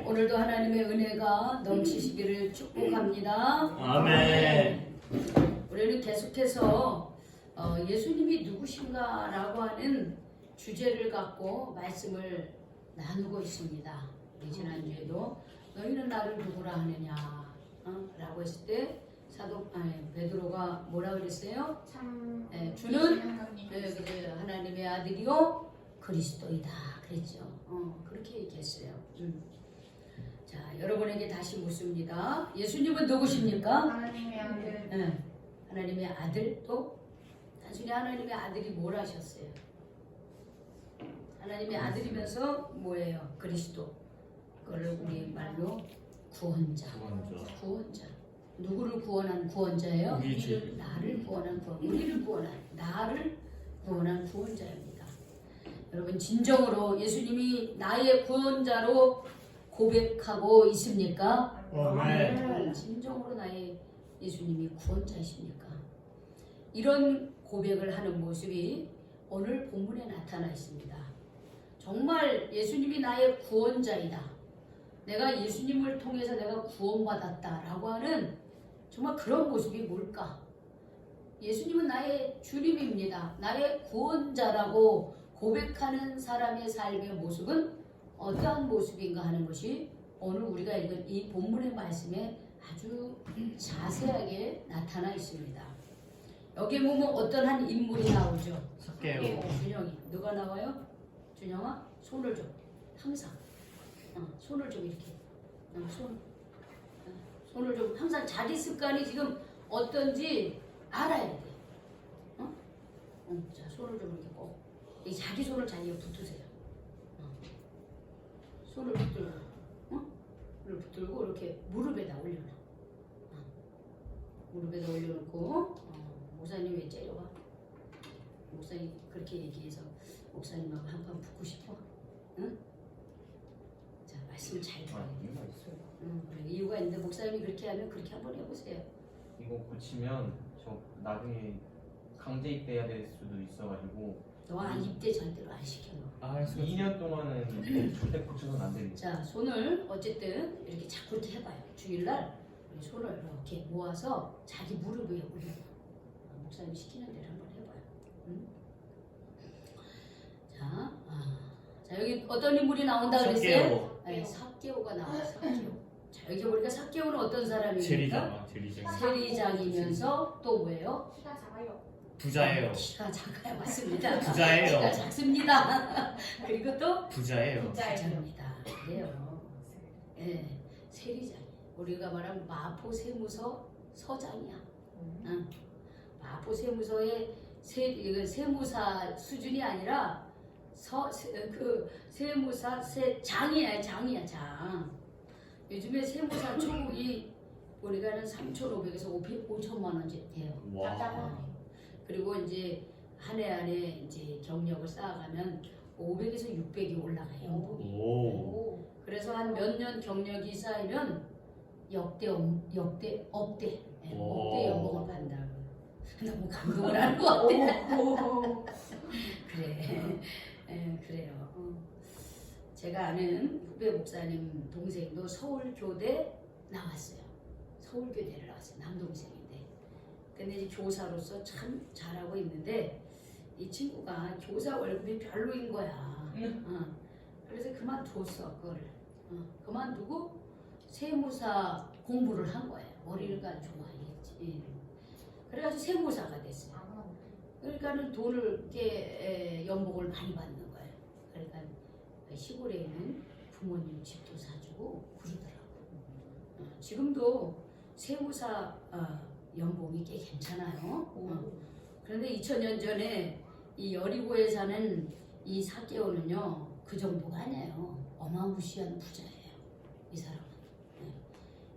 오늘도 하나님의 은혜가 넘치시기를 축복합니다. 아멘. 우리는 계속해서 예수님이 누구신가라고 하는 주제를 갖고 말씀을 나누고 있습니다. 우리 지난주에도 너희는 나를 누구라 하느냐 라고 했을 때 베드로가 뭐라 그랬어요? 주는 하나님의 아들이요 그리스도이다 그랬죠. 그렇게 얘기했어요. 자, 여러분에게 다시 묻습니다. 예수님은 누구십니까? 하나님의 아들. 네, 하나님의 아들. 또 단순히 하나님의 아들이 뭘 하셨어요? 하나님의 아들이면서 뭐예요? 그리스도. 그걸 우리 말로 구원자. 구원자. 누구를 구원한 구원자예요? 나를 구원한 구원. 우리를 구원한 나를 구원한 구원자입니다. 여러분 진정으로 예수님이 나의 구원자로 고백하고 있습니까? 아멘. 진정으로 나의 예수님이 구원자이십니까? 이런 고백을 하는 모습이 오늘 본문에 나타나 있습니다. 정말 예수님이 나의 구원자이다. 내가 예수님을 통해서 내가 구원받았다라고 하는 정말 그런 모습이 뭘까? 예수님은 나의 주님입니다. 나의 구원자라고 고백하는 사람의 삶의 모습은 어떠한 모습인가 하는 것이 오늘 우리가 읽은 이 본문의 말씀에 아주 자세하게 나타나 있습니다. 여기에 보면 어떤 한 인물이 나오죠. 삭개오. 준영이. 누가 나와요? 준영아 손을 좀 항상 손을 좀 이렇게 손을 좀 항상 자기 습관이 지금 어떤지 알아야 돼. 자 손을 좀 이렇게 꼭 이 자기 손을 자기가 붙으세요. 손을 붙들고, 손을 붙들고 이렇게 무릎에다 올려놔. 무릎에다 올려놓고 목사님 왜 째려봐? 목사님 그렇게 얘기해서 목사님하고 한판 붙고 싶어? 응? 자 말씀을 잘 들어야 돼. 그래, 이유가 있는데 목사님이 그렇게 하면 그렇게 한번 해보세요. 이거 고치면 저 나중에 강제 입대해야 될 수도 있어가지고 너 입대 절대로 안 시켜 너. 2년 동안은 절대 고쳐서는 안 됩니다. 자 손을 어쨌든 이렇게 자꾸 이렇게 해봐요. 주일날 손을 이렇게 모아서 자기 무릎 위에 올려. 목사님 시키는 대로 한번 해봐요. 응? 자 여기 어떤 인물이 나온다 그랬어요? 네, 삭개오가 나와요. 삭개오. 자 여기 보니까 삭개오는 어떤 사람입니까? 세리장이면서 또 뭐예요? 키가 작아요. 부자예요. 키가 작아요. 맞습니다. 부자예요. 키가 작습니다. 그리고 또 부자예요. 부자입니다. 그래요. 예, 세리장. 우리가 말하면 마포 세무서 서장이야. 마포 세무서의 세무사 수준이 아니라 세무사 장이야 장. 요즘에 세무사 초급이 우리가는 3,500에서 5천만 원씩 돼요. 와. 그리고 이제 한 해 안에 이제 경력을 쌓아가면 500에서 600이 올라가요. 오. 그래서 한 몇 년 경력이 쌓이면 업대 연봉을 받는다고. 너무 감동을 하는 것 같아. 그래. 그래요. 제가 아는 후배 목사님 동생도 서울교대 나왔어요. 서울교대를 나왔어요. 남동생인데. 근데 이제 교사로서 참 잘하고 있는데 이 친구가 교사 월급이 별로인 거야. 그래서 그만뒀어 그거를. 그만두고 세무사 공부를 한 거예요. 머리가 좋아했지. 그래가지고 세무사가 됐어요. 그러니까는 돈을 꽤 연봉을 많이 받는 거예요. 그러니까 시골에 있는 부모님 집도 사주고 그러더라고. 지금도 세무사 연봉이 꽤 괜찮아요. 그런데 2000년 전에 이 여리고에 사는 이 삭개오는요 그 정도가 아니에요. 어마무시한 부자예요. 이 사람은.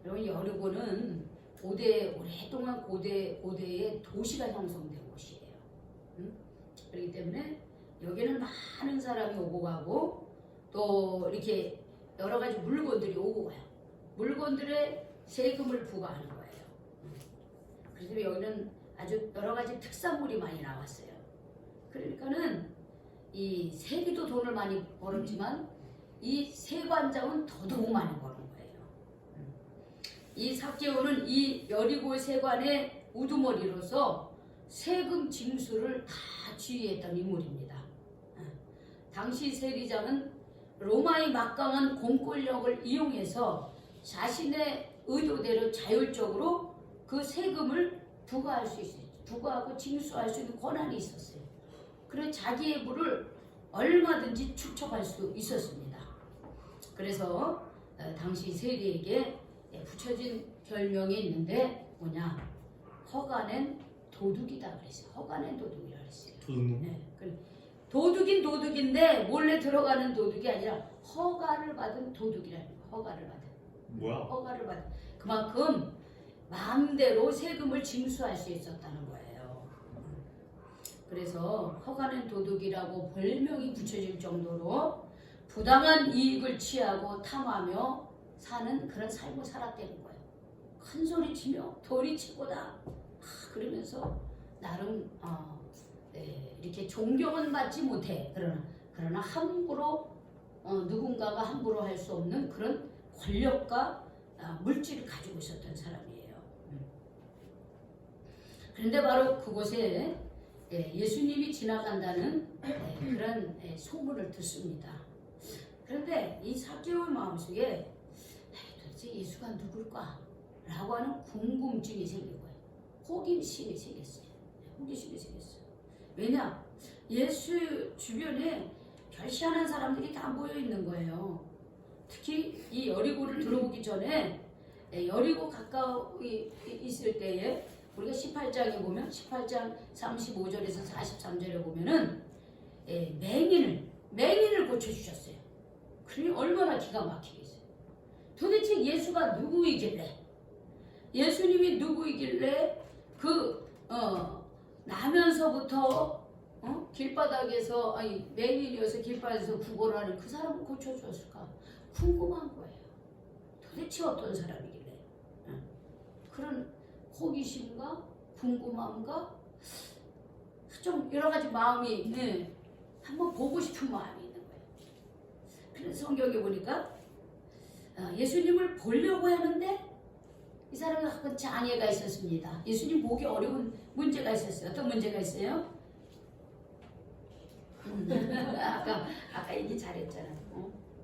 여러분 여리고는 오랫동안 고대의 도시가 형성된 곳이에요. 그렇기 때문에 여기는 많은 사람이 오고 가고 또 이렇게 여러 가지 물건들이 오고 가요. 물건들의 세금을 부과하는 거예요. 그래서 여기는 아주 여러 가지 특산물이 많이 나왔어요. 그러니까는 이 세계도 돈을 많이 벌었지만 이 세관장은 더더욱 많이 버는 거예요. 이 삭개오는 이 여리고 세관의 우두머리로서 세금 징수를 다 지휘했던 인물입니다. 당시 세리장은 로마의 막강한 공권력을 이용해서 자신의 의도대로 자율적으로 그 세금을 부과할 수 있어요. 부과하고 징수할 수 있는 권한이 있었어요. 그래서 자기의 부를 얼마든지 축적할 수 있었습니다. 그래서 당시 세리에게 붙여진 별명이 있는데 뭐냐? 허가낸 도둑이다 그랬어요. 허가낸 도둑이라 그랬어요. 도둑놈? 네, 그래. 도둑인 도둑인데 몰래 들어가는 도둑이 아니라 허가를 받은 도둑이라는 거예요. 허가를 받은. 뭐야? 허가를 받은. 그만큼 마음대로 세금을 징수할 수 있었다는 거예요. 그래서 허가는 도둑이라고 별명이 붙여질 정도로 부당한 이익을 취하고 탐하며 사는 그런 삶을 살았다는 거예요. 큰 소리 치며 돌이 치고다 그러면서 나름 이렇게 존경은 받지 못해. 그러나 함부로 누군가가 함부로 할 수 없는 그런 권력과 물질을 가지고 있었던 사람이에요. 그런데 바로 그곳에 예수님이 지나간다는 그런 소문을 듣습니다. 그런데 이 삭개오의 마음속에 도대체 예수가 누굴까? 라고 하는 궁금증이 생긴 거예요. 호기심이 생겼어요. 호기심이 생겼어요. 왜냐? 예수 주변에 별 희한한 사람들이 다 모여 있는 거예요. 특히 이 여리고를 들어오기 전에 여리고 가까이 있을 때에 우리가 18장에 보면 18장 35절에서 43절에 보면은 맹인을 고쳐주셨어요. 그러니 얼마나 기가 막히겠어요. 도대체 예수가 누구이길래 예수님이 누구이길래 나면서부터 길바닥에서 맹인이어서 길바닥에서 구걸을 하는 그 사람을 고쳐주었을까 궁금한 거예요. 도대체 어떤 사람이길래 그런 호기심과 궁금함과 좀 여러 가지 마음이 한번 보고 싶은 마음이 있는 거예요. 그래서 성경에 보니까 예수님을 보려고 하는데 이 사람이 한 장애가 있었습니다. 예수님 보기 어려운 문제가 있었어요. 어떤 문제가 있어요? 아까 얘기 잘했잖아.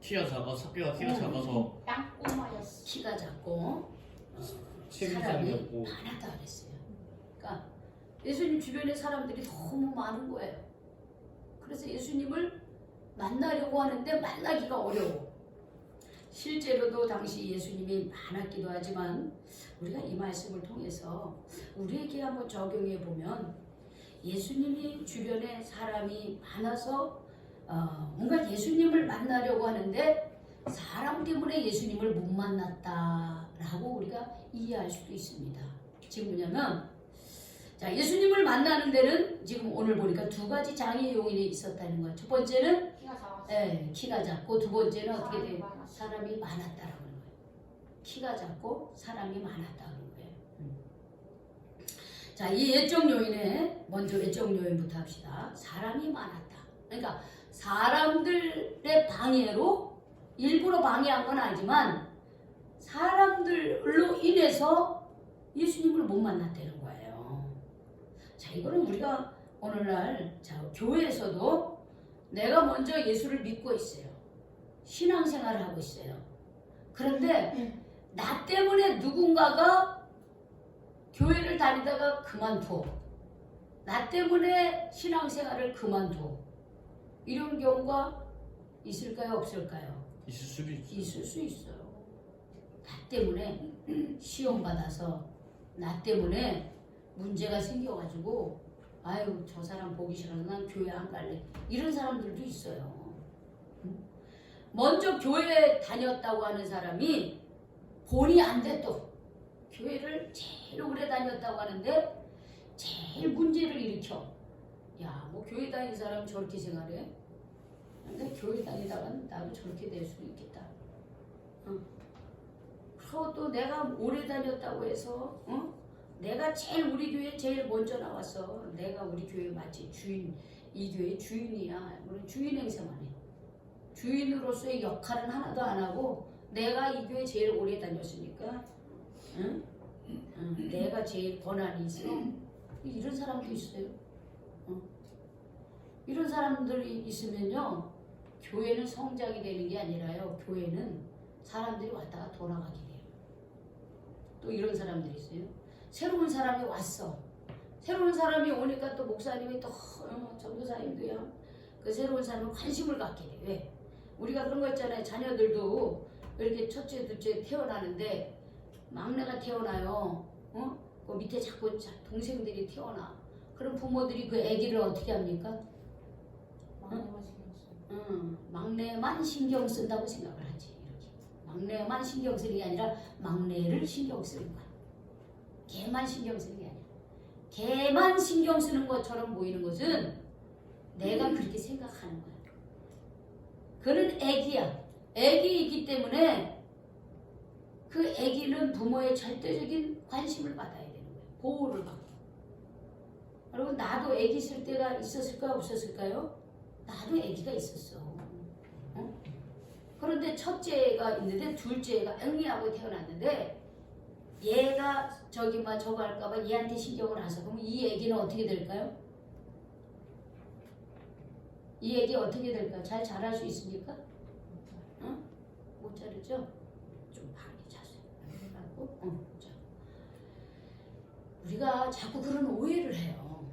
키가 작아, 삭개가 키가 작아서 땅꼬마였어. 키가 작고 체중이 사람이 작고. 많았다 그랬어요. 그러니까 예수님 주변에 사람들이 너무 많은 거예요. 그래서 예수님을 만나려고 하는데 만나기가 어려워. 실제로도 당시 예수님이 많았기도 하지만 우리가 이 말씀을 통해서 우리에게 한번 적용해 보면 예수님이 주변에 사람이 많아서 뭔가 예수님을 만나려고 하는데 사람 때문에 예수님을 못 만났다라고 우리가 이해할 수도 있습니다. 지금 뭐냐면 자, 예수님을 만나는 데는 지금 오늘 보니까 두 가지 장애 요인이 있었다는 거예요. 첫 번째는 키가 작았어. 키가 작고 두 번째는 어떻게 사람이 돼요? 많았어. 사람이 많았다라고 하는 거예요. 키가 작고 사람이 많았다는 거예요. 자, 이 예적 요인에 먼저 예적 요인부터 합시다. 사람이 많았다. 그러니까 사람들의 방해로 일부러 방해한 건 아니지만 사람들로 인해서 예수님을 못 만났다는 거예요. 자, 이거는 우리가 오늘날 교회에서도 내가 먼저 예수를 믿고 있어요. 신앙생활을 하고 있어요. 그런데 나 때문에 누군가가 교회를 다니다가 그만둬. 나 때문에 신앙생활을 그만둬. 이런 경우가 있을까요? 없을까요? 있을 수도 있어. 있을 수 있어요. 나 때문에 시험 받아서 나 때문에 문제가 생겨가지고 아유 저 사람 보기 싫어서 난 교회 안 갈래. 이런 사람들도 있어요. 먼저 교회에 다녔다고 하는 사람이 본의 안 돼 또 교회를 제일 오래 다녔다고 하는데 제일 문제를 일으켜. 야, 뭐 교회 다니는 사람 저렇게 생활해? 근데 교회 다니다가는 나도 저렇게 될 수도 있겠다. 그리고 또 내가 오래 다녔다고 해서 내가 제일 우리 교회 제일 먼저 나왔어. 내가 우리 교회 마치 주인, 이 교회 주인이야. 우리 주인 행세만 해. 주인으로서의 역할은 하나도 안 하고 내가 이 교회 제일 오래 다녔으니까 응? 내가 제일 권한이 있어. 이런 사람도 있어요. 이런 사람들이 있으면요 교회는 성장이 되는 게 아니라요 교회는 사람들이 왔다가 돌아가게 돼요. 또 이런 사람들이 있어요. 새로운 사람이 왔어. 새로운 사람이 오니까 또 목사님이 또 전도사님도요 그 새로운 사람에 관심을 갖게 돼. 왜? 우리가 그런 거 있잖아요. 자녀들도 이렇게 첫째 둘째 태어나는데 막내가 태어나요. 그 밑에 자꾸 동생들이 태어나. 그럼 부모들이 그 아기를 어떻게 합니까? 막내만 신경 쓴다고 생각을 하지. 이렇게. 막내만 신경 쓰는 게 아니라 막내를 신경 쓰는 거야. 걔만 신경 쓰는 게 아니야. 걔만 신경 쓰는 것처럼 보이는 것은 내가 그렇게 생각하는 거야. 그는 애기야. 애기이기 때문에 그 애기는 부모의 절대적인 관심을 받아야 되는 거야. 보호를 받고. 여러분 나도 애기 있을 때가 있었을까요? 없었을까요? 나도 애기가 있었어. 그런데 첫째가 있는데 둘째가 응이하고 태어났는데 얘가 저기만 저거 할까봐 얘한테 신경을 안 써. 그럼 이 애기는 어떻게 될까요? 이 애기 어떻게 될까요? 잘 자랄 수 있습니까? 못 자르죠? 좀 방해 자세요. 자. 우리가 자꾸 그런 오해를 해요.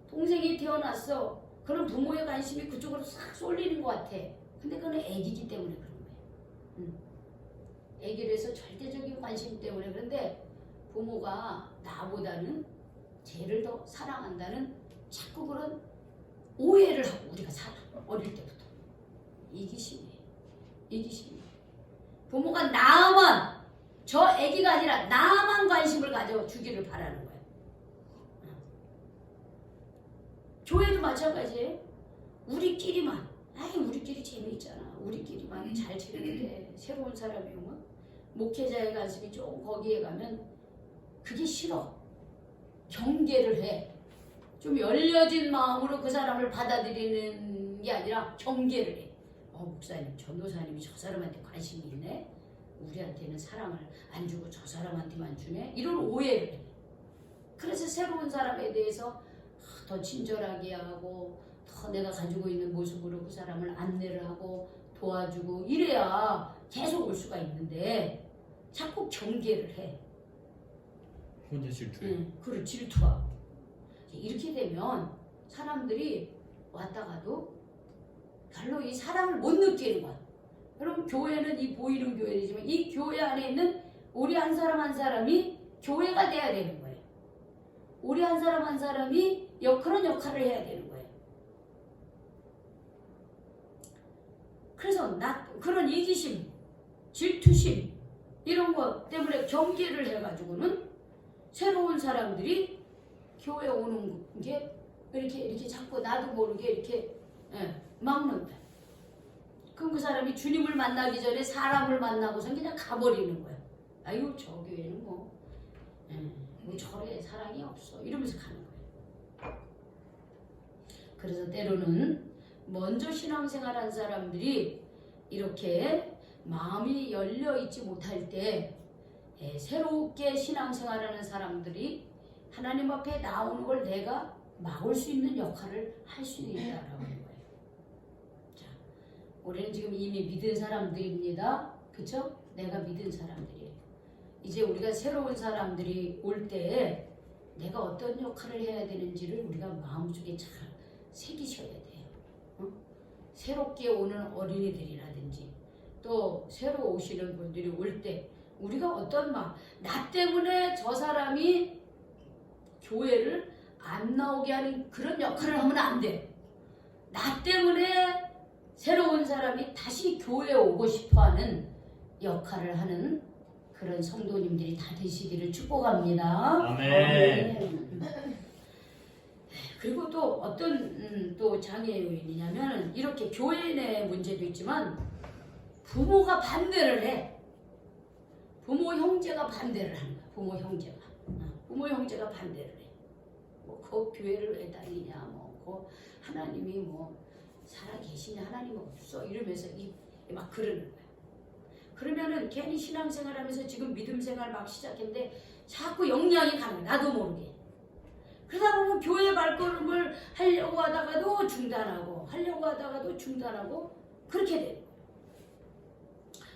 동생이 태어났어. 그럼 부모의 관심이 그쪽으로 싹 쏠리는 것 같아. 근데 그건 애기기 때문에 그런 거예요. 애기라서 절대적인 관심 때문에. 그런데 부모가 나보다는 쟤를 더 사랑한다는 자꾸 그런 오해를 하고 우리가 살아. 어릴 때부터. 이기심이에요. 이기심이에요. 부모가 나만 저 애기가 아니라 나만 관심을 가져주기를 바라는 거예요. 교회도 마찬가지예요. 우리끼리만. 우리끼리 재미있잖아. 우리끼리만 잘 지내는데 새로운 사람이 오면 목회자의 가슴이 좀 거기에 가면 그게 싫어. 경계를 해. 좀 열려진 마음으로 그 사람을 받아들이는 게 아니라 경계를 해. 목사님, 전도사님이 저 사람한테 관심이 있네. 우리한테는 사랑을 안 주고 저 사람한테만 주네. 이런 오해를 해. 그래서 새로운 사람에 대해서 더 친절하게 하고 더 내가 가지고 있는 모습으로 그 사람을 안내를 하고 도와주고 이래야 계속 올 수가 있는데 자꾸 경계를 해. 혼자 질투해. 그걸 질투하고. 이렇게 되면 사람들이 왔다 가도 별로 이 사랑을 못 느끼는 거야. 여러분 교회는 이 보이는 교회이지만 이 교회 안에 있는 우리 한 사람 한 사람이 교회가 돼야 되는 거예요. 우리 한 사람 한 사람이 그런 역할을 해야 되는 거예요. 그래서 그런 이기심, 질투심 이런 것 때문에 경계를 해가지고는 새로운 사람들이 교회 오는 게 이렇게 자꾸 나도 모르게 이렇게 막는 거야. 그럼 그 사람이 주님을 만나기 전에 사람을 만나고선 그냥 가버리는 거야. 아유 저 교회는 뭐 저래 사랑이 없어 이러면서 가는 거야. 그래서 때로는 먼저 신앙생활한 사람들이 이렇게 마음이 열려있지 못할 때 새롭게 신앙생활하는 사람들이 하나님 앞에 나오는 걸 내가 막을 수 있는 역할을 할 수 있다라고 하는 거예요. 자, 우리는 지금 이미 믿은 사람들입니다. 그쵸? 내가 믿은 사람들이에요. 이제 우리가 새로운 사람들이 올 때 내가 어떤 역할을 해야 되는지를 우리가 마음속에 잘 새기셔야 돼요. 새롭게 오는 어린이들이라든지 또 새로 오시는 분들이 올 때 우리가 어떤 나 때문에 저 사람이 교회를 안 나오게 하는 그런 역할을 하면 안 돼. 나 때문에 새로운 사람이 다시 교회에 오고 싶어하는 역할을 하는 그런 성도님들이 다 되시기를 축복합니다. 아멘. 그리고 또 어떤 또 장애 요인이냐면 이렇게 교회 내 문제도 있지만 부모가 반대를 해. 부모 형제가 반대를 하는 거야. 부모 형제가 반대를 해. 그 교회를 왜 다니냐, 그 하나님이 살아계시냐 하나님 없어 이러면서 막 그러는 거야. 그러면은 괜히 신앙생활하면서 지금 믿음생활 막 시작했는데 자꾸 영향이 가는 거야. 나도 모르게. 그러다 보면 교회 발걸음을 하려고 하다가도 중단하고 하려고 하다가도 중단하고 그렇게 돼요.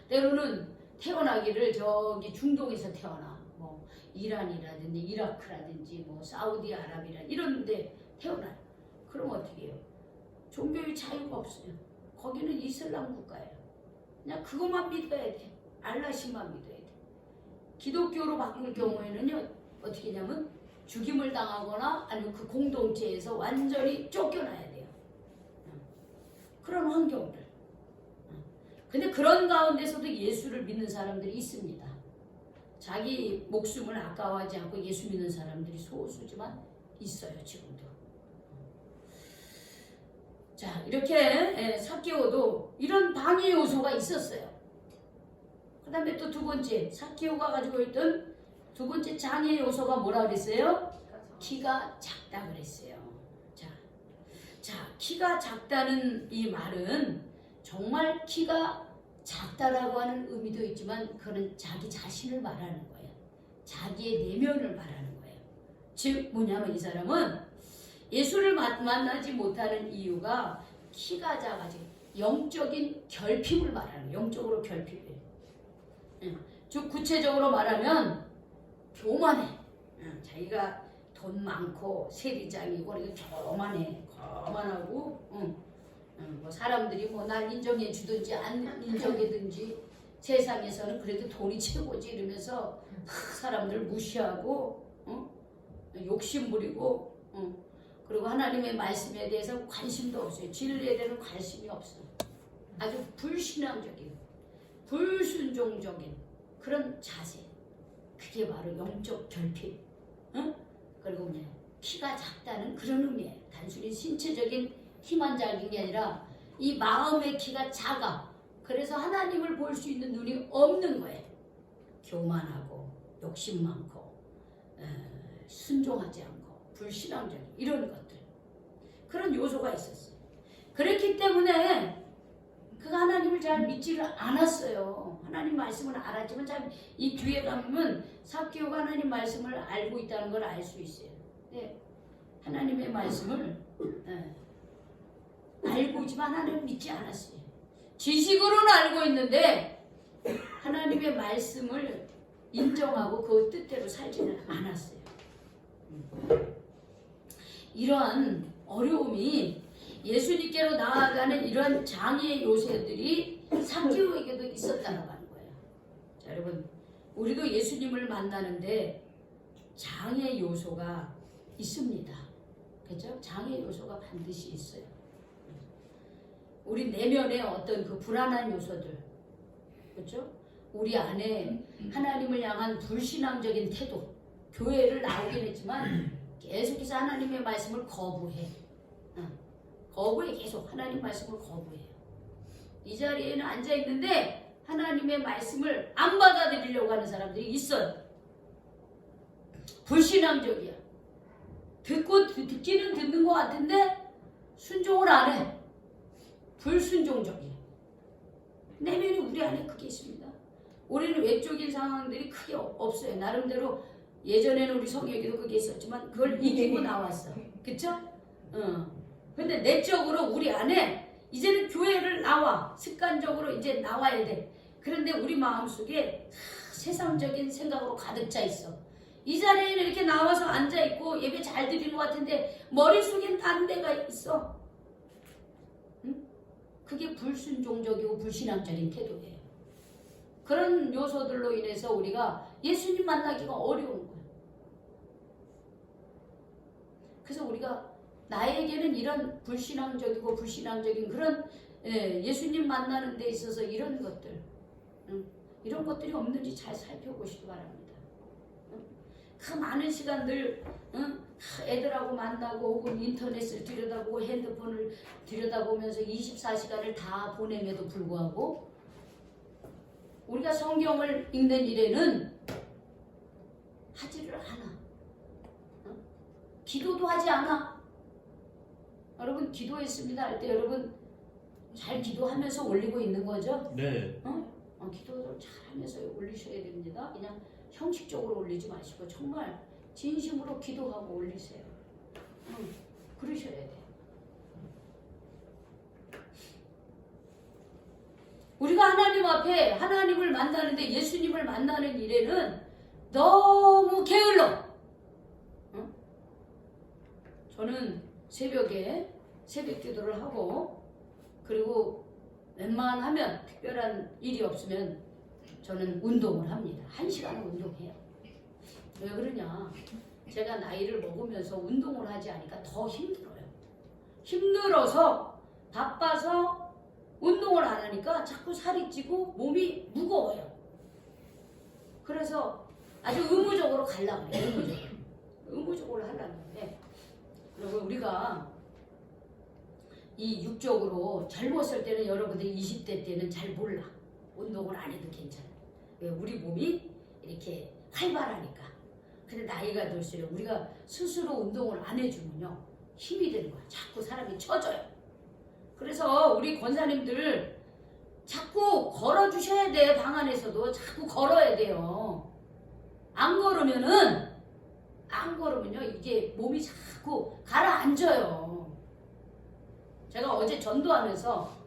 때로는 태어나기를 저기 중동에서 태어나 뭐 이란이라든지 이라크라든지 뭐 사우디아라비아 이런데 태어나요. 그럼 어떻게 해요? 종교의 자유가 없어요. 거기는 이슬람 국가예요. 그냥 그것만 믿어야 돼. 알라신만 믿어야 돼. 기독교로 바꿀 경우에는요 어떻게 하냐면 죽임을 당하거나 아니면 그 공동체에서 완전히 쫓겨나야 돼요. 그런 환경들. 근데 그런 가운데서도 예수를 믿는 사람들이 있습니다. 자기 목숨을 아까워하지 않고 예수 믿는 사람들이 소수지만 있어요, 지금도. 자, 이렇게 삭개오도 이런 방해 요소가 있었어요. 그 다음에 또 두 번째, 삭개오가 가지고 있던 두 번째 장애 요소가 뭐라 그랬어요? 키가 작다 그랬어요. 자, 키가 작다는 이 말은 정말 키가 작다라고 하는 의미도 있지만 그는 자기 자신을 말하는 거예요. 자기의 내면을 말하는 거예요. 즉 뭐냐면 이 사람은 예수를 만나지 못하는 이유가 키가 작아지고 영적인 결핍을 말하는 거예요. 영적으로 결핍이에요. 즉 구체적으로 말하면 교만해. 자기가 돈 많고 세리장이고 교만하고 뭐 사람들이 뭐 날 인정해 주든지 안 인정해든지 세상에서는 그래도 돈이 최고지 이러면서 사람들 무시하고 욕심 부리고 그리고 하나님의 말씀에 대해서 관심도 없어요. 진리에 대한 관심이 없어요. 아주 불신앙적인 불순종적인 그런 자세. 그게 바로 영적 결핍. 그리고 뭐냐 키가 작다는 그런 의미예요. 단순히 신체적인 키만 작은 게 아니라 이 마음의 키가 작아. 그래서 하나님을 볼 수 있는 눈이 없는 거예요. 교만하고 욕심 많고 순종하지 않고 불신앙적인 이런 것들. 그런 요소가 있었어요. 그렇기 때문에 그가 하나님을 잘 믿지를 않았어요. 하나님 말씀을 알았지만 참 이 뒤에 가면 삭개오가 하나님 말씀을 알고 있다는 걸 알 수 있어요. 네. 하나님의 말씀을 알고 있지만 하나님을 믿지 않았어요. 지식으로는 알고 있는데 하나님의 말씀을 인정하고 그 뜻대로 살지는 않았어요. 이러한 어려움이 예수님께로 나아가는 이런 장애의 요새들이 삭개오에게도 있었다고 하는 거예요. 자, 여러분 우리도 예수님을 만나는데 장애 요소가 있습니다. 그렇죠? 장애 요소가 반드시 있어요. 우리 내면에 어떤 그 불안한 요소들, 그렇죠? 우리 안에 하나님을 향한 불신앙적인 태도, 교회를 나오긴 했지만 계속해서 하나님의 말씀을 거부해. 거부해. 계속 하나님 말씀을 거부해요. 이 자리에는 앉아 있는데 하나님의 말씀을 안 받아들이려고 하는 사람들이 있어요. 불신앙적이야. 듣기는 듣는 것 같은데 순종을 안 해. 불순종적이야. 내면이 우리 안에 크게 있습니다. 우리는 외적인 상황들이 크게 없어요. 나름대로 예전에는 우리 성경에도 그게 있었지만 그걸 이기고 나왔어. 그쵸? 근데 내적으로 우리 안에 이제는 교회를 나와. 습관적으로 이제 나와야 돼. 그런데 우리 마음속에 세상적인 생각으로 가득 차 있어. 이 자리에는 이렇게 나와서 앉아있고 예배 잘 드리는 것 같은데 머릿속엔 다른 데가 있어. 그게 불순종적이고 불신앙적인 태도예요. 그런 요소들로 인해서 우리가 예수님 만나기가 어려운 거예요. 그래서 우리가 나에게는 이런 불신앙적이고 불신앙적인 그런 예수님 만나는 데 있어서 이런 것들 이런 것들이 없는지 잘 살펴보시기 바랍니다. 그 많은 시간들 애들하고 만나고 혹은 인터넷을 들여다보고 핸드폰을 들여다보면서 24시간을 다 보냄에도 불구하고 우리가 성경을 읽는 일에는 하지를 않아. 기도도 하지 않아. 여러분 기도했습니다 할 때 여러분 잘 기도하면서 올리고 있는 거죠? 네. 기도를 잘하면서 올리셔야 됩니다. 그냥 형식적으로 올리지 마시고 정말 진심으로 기도하고 올리세요. 그러셔야 돼요. 우리가 하나님 앞에 하나님을 만나는데 예수님을 만나는 일에는 너무 게을러. 저는 새벽에 새벽 기도를 하고 그리고 웬만하면 특별한 일이 없으면 저는 운동을 합니다. 1시간은 운동해요. 왜 그러냐? 제가 나이를 먹으면서 운동을 하지 않으니까 더 힘들어요. 힘들어서 바빠서 운동을 안 하니까 자꾸 살이 찌고 몸이 무거워요. 그래서 아주 의무적으로 가려고 해요. 의무적으로 하려고 해. 그리고 우리가 이 육적으로 젊었을 때는 여러분들이 20대 때는 잘 몰라. 운동을 안 해도 괜찮아. 왜? 우리 몸이 이렇게 활발하니까. 근데 나이가 들수록 우리가 스스로 운동을 안 해주면요 힘이 되는 거야. 자꾸 사람이 처져요. 그래서 우리 권사님들 자꾸 걸어주셔야 돼. 방 안에서도 자꾸 걸어야 돼요. 안 걸으면요 이게 몸이 자꾸 가라앉아요. 제가 어제 전도하면서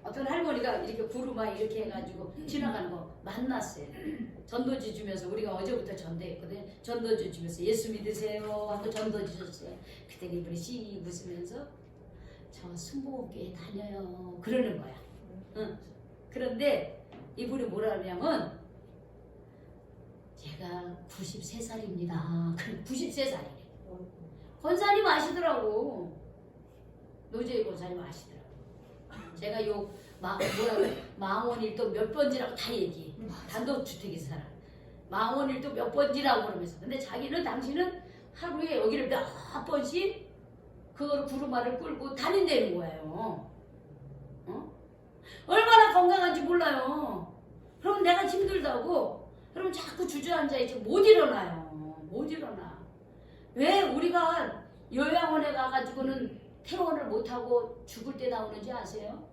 어떤 할머니가 이렇게 구루마 이렇게 해가지고 지나가는 거 만났어요. 전도지 주면서 우리가 어제부터 전도했거든요. 전도지 주면서 예수 믿으세요 하고 전도지 줬어요. 그때 이분이 씩 웃으면서 저 승복교회 다녀요 그러는 거야. 그런데 이분이 뭐라 하냐면 제가 93살입니다. 93살이래. 권사님 아시더라고. 노재희 권사님 아시더라고. 제가 요 망원일도 몇 번지라고 다 얘기해. 단독주택에서 살아. 망원일도 몇 번지라고 그러면서. 근데 자기는 당신은 하루에 여기를 몇 번씩 그걸 구루마를 끌고 다닌다는 거예요. 얼마나 건강한지 몰라요. 그럼 내가 힘들다고 그럼 자꾸 주저앉아 있지 못 일어나요. 못 일어나. 왜 우리가 요양원에 가가지고는 퇴원을 못하고 죽을 때 나오는지 아세요?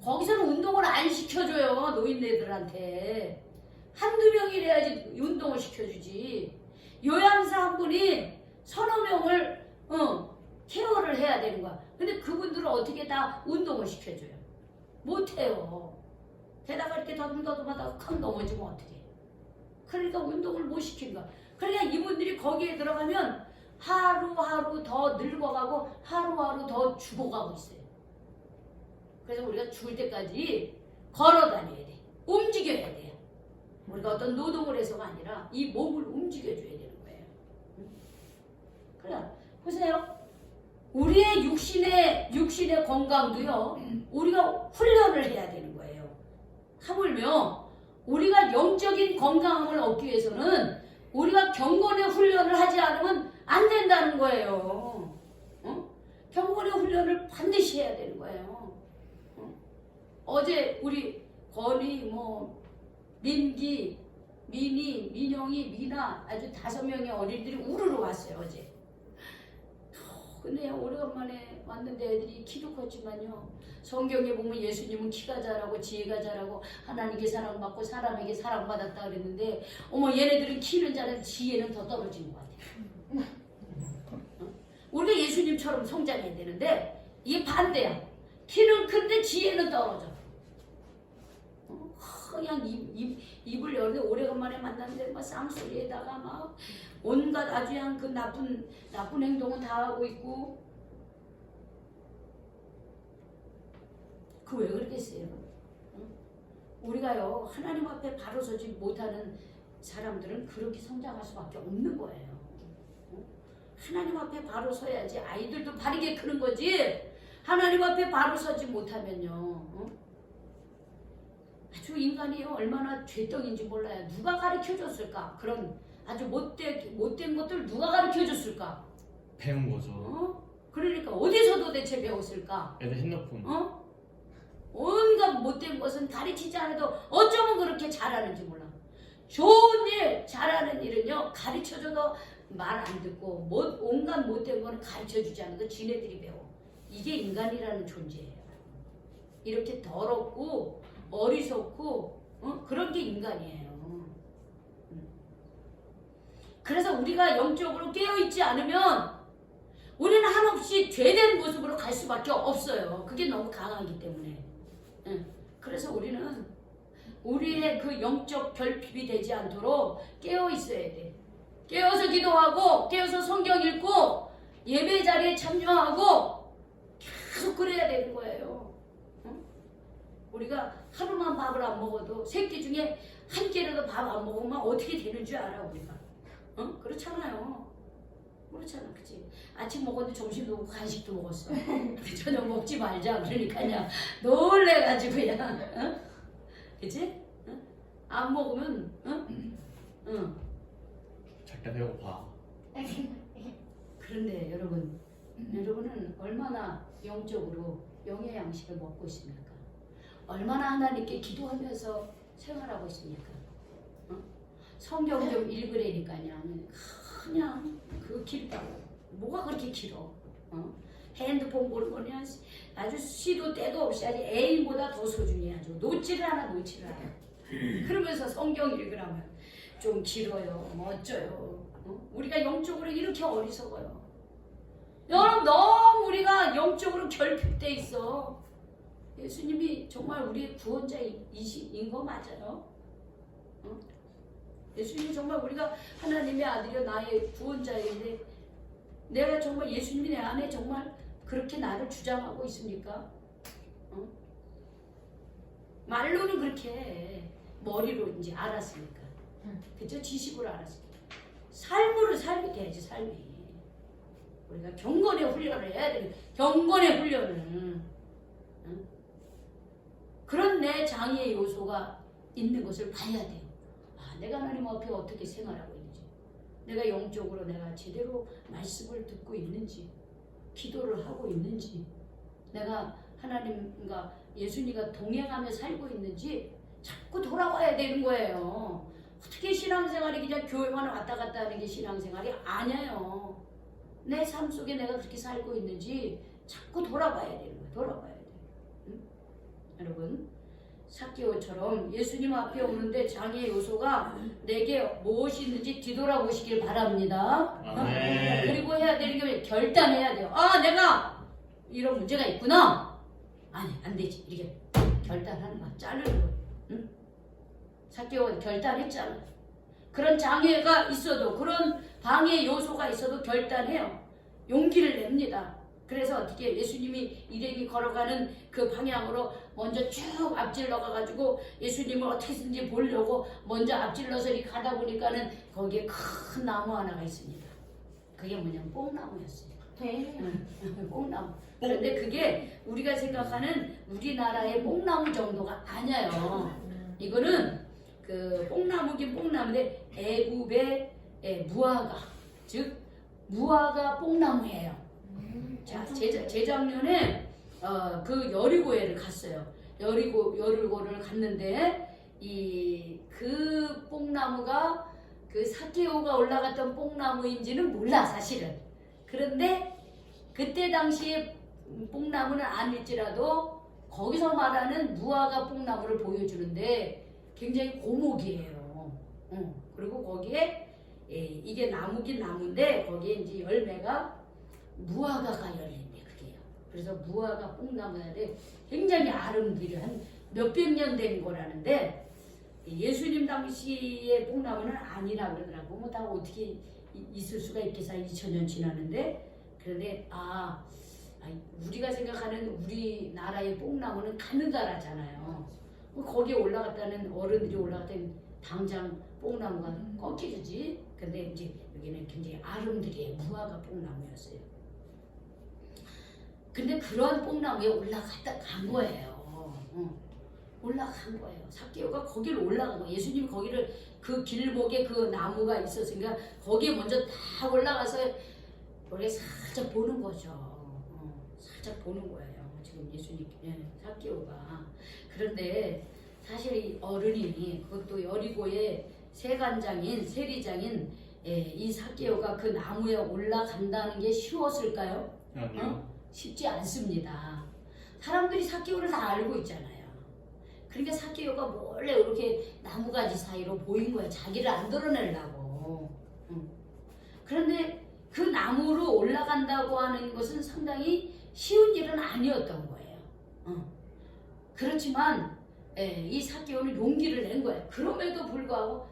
거기서는 운동을 안 시켜줘요. 노인네들한테. 한두 명이래야지 운동을 시켜주지. 요양사 한 분이 서너 명을 케어를 해야 되는 거야. 근데 그분들은 어떻게 다 운동을 시켜줘요? 못해요. 게다가 이렇게 더듬더듬하다가 콱 넘어지면 어떡해. 그러니까 운동을 못 시킨 거야. 그러니까 이분들이 거기에 들어가면 하루하루 더 늙어가고 하루하루 더 죽어가고 있어요. 그래서 우리가 죽을 때까지 걸어 다녀야 돼. 움직여야 돼요. 우리가 어떤 노동을 해서가 아니라 이 몸을 움직여줘야 되는 거예요. 그래 보세요. 우리의 육신의 건강도요. 우리가 훈련을 해야 되는 거예요. 하물며 우리가 영적인 건강함을 얻기 위해서는 우리가 경건의 훈련을 하지 않으면 안 된다는 거예요. 경건의 훈련을 반드시 해야 되는 거예요. 어제 우리 건이 민기, 민희, 민영이, 미나 아주 5명의 어린이들이 우르르 왔어요 어제. 근데 오래간만에 왔는데 애들이 키도 컸지만요. 성경에 보면 예수님은 키가 자라고 지혜가 자라고 하나님께 사랑받고 사람에게 사랑받았다 그랬는데 얘네들은 키는 자라는데 지혜는 더 떨어진 것 같아요. 우리가 예수님처럼 성장해야 되는데 이게 반대야. 키는 큰데 지혜는 떨어져. 그냥 입을 열는데 오래간만에 만났는데 막 쌍소리에다가 막 온갖 아주 그냥 그 나쁜 행동은 다 하고 있고. 그 왜 그러겠어요? 우리가요 하나님 앞에 바로 서지 못하는 사람들은 그렇게 성장할 수밖에 없는 거예요. 하나님 앞에 바로 서야지 아이들도 바르게 크는 거지. 하나님 앞에 바로 서지 못하면요 아주 인간이 얼마나 죄덩인지 몰라요. 누가 가르쳐줬을까? 그런 아주 못된 것들 누가 가르쳐줬을까? 배운 거죠. 그러니까 어디서 도대체 배웠을까? 애들 핸드폰. 온갖 못된 것은 가르치지 않아도 어쩌면 그렇게 잘하는지 몰라. 좋은 일, 잘하는 일은요 가르쳐줘도 말 안 듣고 온갖 못된 거는 가르쳐주지 않아도 지네들이 배워. 이게 인간이라는 존재예요. 이렇게 더럽고 어리석고 그런 게 인간이에요. 그래서 우리가 영적으로 깨어있지 않으면 우리는 한없이 죄된 모습으로 갈 수밖에 없어요. 그게 너무 강하기 때문에. 그래서 우리는 우리의 그 영적 결핍이 되지 않도록 깨어있어야 돼. 깨어서 기도하고 깨어서 성경 읽고 예배 자리에 참여하고 계속 그래야 되는 거예요. 우리가 하루만 밥을 안 먹어도 새끼 중에 한 끼라도 밥 안 먹으면 어떻게 되는 줄 알아 우리가. 그렇잖아요. 그렇잖아, 그치? 아침 먹었는데 점심도 먹고 간식도 먹었어. 저녁 먹지 말자 그러니까요. 놀래가지고 그냥, 그치? 안 먹으면, 절대 배고파. 그런데 여러분은 얼마나 영적으로 영의 양식을 먹고 있습니까? 얼마나 하나님께 기도하면서 생활하고 있습니까? 성경 좀 읽으라니까요. 그냥 그 길다고 뭐가 그렇게 길어? 핸드폰 보는 거는 아주 시도 때도 없이 아주 애인보다 더 소중히 아주 놓지를 않아. 그러면서 성경 읽으라면 좀 길어요. 멋져요. 우리가 영적으로 이렇게 어리석어요. 여러분 너무 우리가 영적으로 결핍돼 있어. 예수님이 정말 우리의 구원자이신 거 맞아요? 예수님이 정말 우리가 하나님의 아들이요 나의 구원자인데 내가 정말 예수님이 내 안에 정말 그렇게 나를 주장하고 있습니까? 말로는 그렇게 해. 머리로 이제 알았으니까. 그죠? 지식으로 알았으니까. 삶으로 삶이 돼야지 삶이. 우리가 경건의 훈련을 해야 돼. 경건의 훈련을. 그런 내 장애의 요소가 있는 것을 봐야 돼요. 내가 하나님 앞에 어떻게 생활하고 있는지, 내가 영적으로 내가 제대로 말씀을 듣고 있는지, 기도를 하고 있는지, 내가 하나님과 예수님과 동행하며 살고 있는지 자꾸 돌아봐야 되는 거예요. 어떻게 신앙생활이 그냥 교회만 왔다 갔다 하는 게 신앙생활이 아니에요. 내 삶 속에 내가 그렇게 살고 있는지 자꾸 돌아봐야 되는 거예요. 돌아봐야 돼요. 여러분 삭개오처럼 예수님 앞에 오는데 장애 요소가 내게 무엇이 있는지 뒤돌아보시길 바랍니다. 그리고 해야 되는 게 결단해야 돼요. 내가 이런 문제가 있구나. 아니 안 되지. 이렇게 결단하는 거야. 자르는 거야. 삭개오가 결단했잖아. 그런 장애가 있어도 그런 방해 요소가 있어도 결단해요. 용기를 냅니다. 그래서 어떻게 예수님이 일행이 걸어가는 그 방향으로 먼저 쭉 앞질러 가가지고 예수님을 어떻게든지 보려고 먼저 앞질러서 이렇게 가다 보니까는 거기에 큰 나무 하나가 있습니다. 그게 뭐냐면 뽕나무였어요. 뽕나무. 그런데 그게 우리가 생각하는 우리나라의 뽕나무 정도가 아니에요. 이거는 그 뽕나무긴 뽕나무인데 애굽의 무화과, 즉 무화과 뽕나무예요. 자, 재작년에 그 여리고에를 갔어요. 여리고를 갔는데 그 뽕나무가 그 삭개오가 올라갔던 뽕나무인지는 몰라 사실은. 그런데 그때 당시에 뽕나무는 아닐지라도 거기서 말하는 무화과 뽕나무를 보여주는데 굉장히 고목이에요. 그리고 거기에 이게 나무긴 나무인데 거기에 이제 열매가 무화과가 열린대 그게요. 그래서 무화과 뽕나무인데 굉장히 아름드려 한 몇백 년 된 거라는데 예수님 당시의 뽕나무는 아니라 그러더라고. 뭐 다 어떻게 있을 수가 있겠어. 2000년 지났는데 그런데 우리가 생각하는 우리나라의 뽕나무는 가느다랗잖아요. 거기에 올라갔다는 어른들이 올라갔다는 당장 뽕나무가 꺾여지지. 근데 이제 여기는 굉장히 아름드리의 무화과 뽕나무였어요. 근데 그런 뽕나무에 올라갔다 간 거예요. 올라간 거예요. 삭개오가 거기를 올라간 거예요. 예수님이 거기를 그 길목에 그 나무가 있었으니까 거기에 먼저 다 올라가서 우리가 살짝 보는 거죠. 살짝 보는 거예요. 지금 예수님 삭개오가. 그런데 사실 이 어른이 그것도 여리고의 세리장인 이 삭개오가 그 나무에 올라간다는 게 쉬웠을까요? 아니요. 쉽지 않습니다. 사람들이 삭개오를 다 알고 있잖아요. 그러니까 삭개오가 몰래 이렇게 나무가지 사이로 보인 거야. 자기를 안 드러내려고. 그런데 그 나무로 올라간다고 하는 것은 상당히 쉬운 일은 아니었던 거예요. 그렇지만 이 삭개오는 용기를 낸 거예요. 그럼에도 불구하고